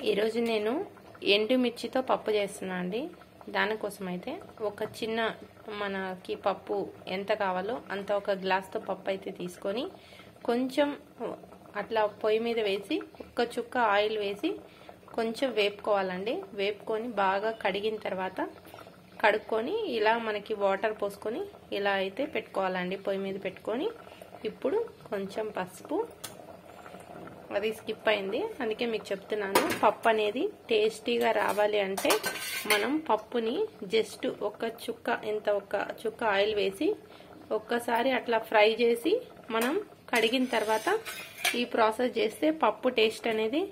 ఈరోజు నేను ఎండుమిర్చితో పప్పు చేస్తున్నా అండి. దానికోసం అయితే ఒక చిన్న మనకి పప్పు ఎంత కావాలో అంత ఒక గ్లాస్తో పప్పు అయితే తీసుకొని కొంచెం అట్లా పొయ్యి మీద వేసి ఒక్క చుక్క ఆయిల్ వేసి కొంచెం వేపుకోవాలండి. వేపుకొని బాగా కడిగిన తర్వాత కడుక్కొని ఇలా మనకి వాటర్ పోసుకొని ఇలా అయితే పెట్టుకోవాలండి. పొయ్యి మీద పెట్టుకొని ఇప్పుడు కొంచెం పసుపు, అది స్కిప్ అయింది అందుకే మీకు చెప్తున్నాను. పప్పు అనేది టేస్టీగా రావాలి అంటే మనం పప్పుని జస్ట్ ఒక చుక్క ఆయిల్ వేసి ఒక్కసారి అట్లా ఫ్రై చేసి మనం కడిగిన తర్వాత ఈ ప్రాసెస్ చేస్తే పప్పు టేస్ట్ అనేది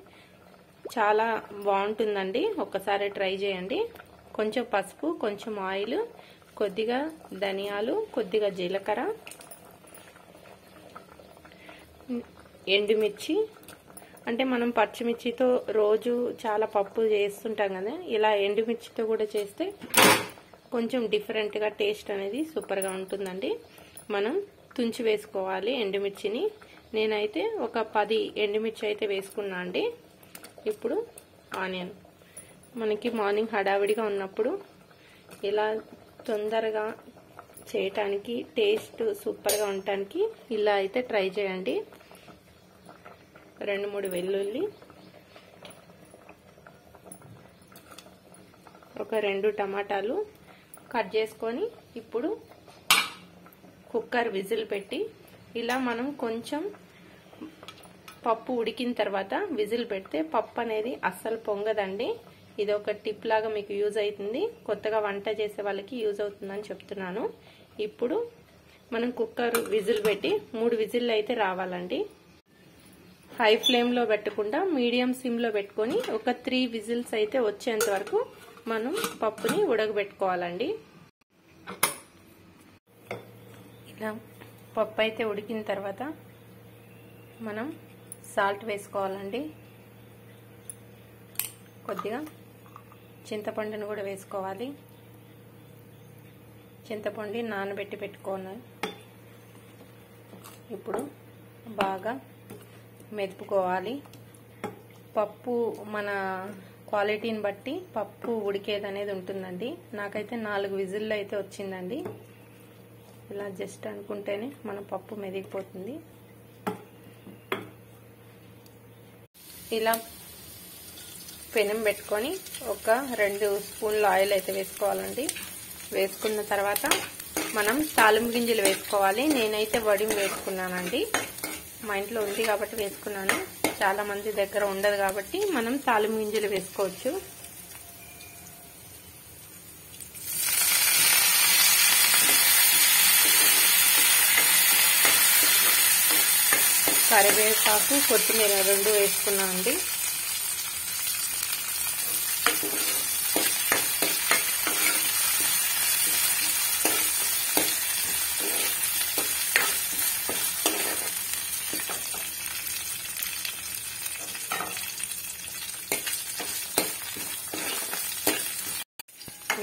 చాలా బాగుంటుందండి. ఒక్కసారి ట్రై చేయండి. కొంచెం పసుపు, కొంచెం ఆయిల్, కొద్దిగా ధనియాలు, కొద్దిగా జీలకర్ర, ఎండుమిర్చి, అంటే మనం పచ్చిమిర్చితో రోజు చాలా పప్పు చేస్తుంటాం కదా, ఇలా ఎండుమిర్చితో కూడా చేస్తే కొంచెం డిఫరెంట్గా టేస్ట్ అనేది సూపర్గా ఉంటుందండి. మనం తుంచి వేసుకోవాలి ఎండుమిర్చిని. నేనైతే ఒక 10 ఎండుమిర్చి అయితే వేసుకున్నా అండి. ఇప్పుడు ఆనియన్, మనకి మార్నింగ్ హడావిడిగా ఉన్నప్పుడు ఇలా తొందరగా చేయటానికి టేస్ట్ సూపర్గా ఉండటానికి ఇలా అయితే ట్రై చేయండి. 2-3 వెల్లుల్లి, ఒక 2 టమాటాలు కట్ చేసుకొని ఇప్పుడు కుక్కర్ విజిల్ పెట్టి ఇలా మనం కొంచెం పప్పు ఉడికిన తర్వాత విజిల్ పెడితే పప్పు అనేది అస్సలు పొంగదండి. ఇది ఒక టిప్ లాగా మీకు యూజ్ అవుతుంది. కొత్తగా వంట చేసే వాళ్ళకి యూజ్ అవుతుందని చెప్తున్నాను. ఇప్పుడు మనం కుక్కర్ విజిల్ పెట్టి 3 విజిల్ అయితే రావాలండి. హై ఫ్లేమ్లో పెట్టకుండా మీడియం సిమ్లో పెట్టుకొని ఒక 3 విజిల్స్ అయితే వచ్చేంత వరకు మనం పప్పుని ఉడకబెట్టుకోవాలండి. ఇలా పప్పు అయితే ఉడికిన తర్వాత మనం సాల్ట్ వేసుకోవాలండి. కొద్దిగా చింతపండును కూడా వేసుకోవాలి. చింతపండు నానబెట్టి పెట్టుకోవాలి. ఇప్పుడు బాగా మెదుపుకోవాలి. పప్పు మన క్వాలిటీని బట్టి పప్పు ఉడికేది అనేది ఉంటుందండి. నాకైతే 4 విజిల్లు అయితే వచ్చిందండి. ఇలా జస్ట్ అనుకుంటేనే మన పప్పు మెదిగిపోతుంది. ఇలా పెనం పెట్టుకొని ఒక 2 స్పూన్ల ఆయిల్ అయితే వేసుకోవాలండి. వేసుకున్న తర్వాత మనం తాలింపు గింజలు వేసుకోవాలి. నేనైతే వడిం వేసుకున్నానండి. మా ఇంట్లో ఉంది కాబట్టి వేసుకున్నాను. చాలా మంది దగ్గర ఉండదు కాబట్టి మనం తాలింపు గింజలు వేసుకోవచ్చు. కరివేపాకు, కొత్తిమీర 2 వేసుకున్నానండి.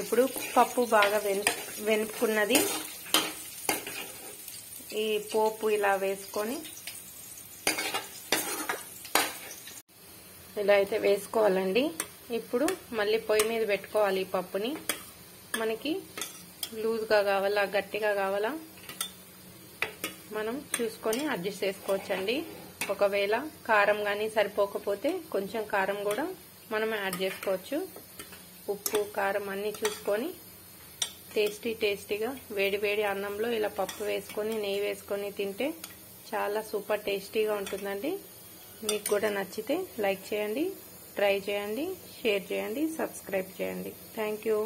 ఇప్పుడు పప్పు బాగా వెనుపుకున్నది. ఈ పోపు ఇలా వేసుకొని ఇలా అయితే వేసుకోవాలండి. ఇప్పుడు మళ్ళీ పొయ్యి మీద పెట్టుకోవాలి. ఈ పప్పుని మనకి లూజ్గా కావాలా గట్టిగా కావాలా మనం చూసుకొని అడ్జస్ట్ చేసుకోవచ్చండి. ఒకవేళ కారం కానీ సరిపోకపోతే కొంచెం కారం కూడా మనం యాడ్ చేసుకోవచ్చు. ఉప్పు, కారం అన్నీ చూసుకొని టేస్టీగా వేడి అన్నంలో ఇలా పప్పు వేసుకొని నెయ్యి వేసుకొని తింటే చాలా సూపర్ టేస్టీగా ఉంటుందండి. మీకు కూడా నచ్చితే లైక్ చేయండి, ట్రై చేయండి, షేర్ చేయండి, సబ్స్క్రైబ్ చేయండి. Thank you.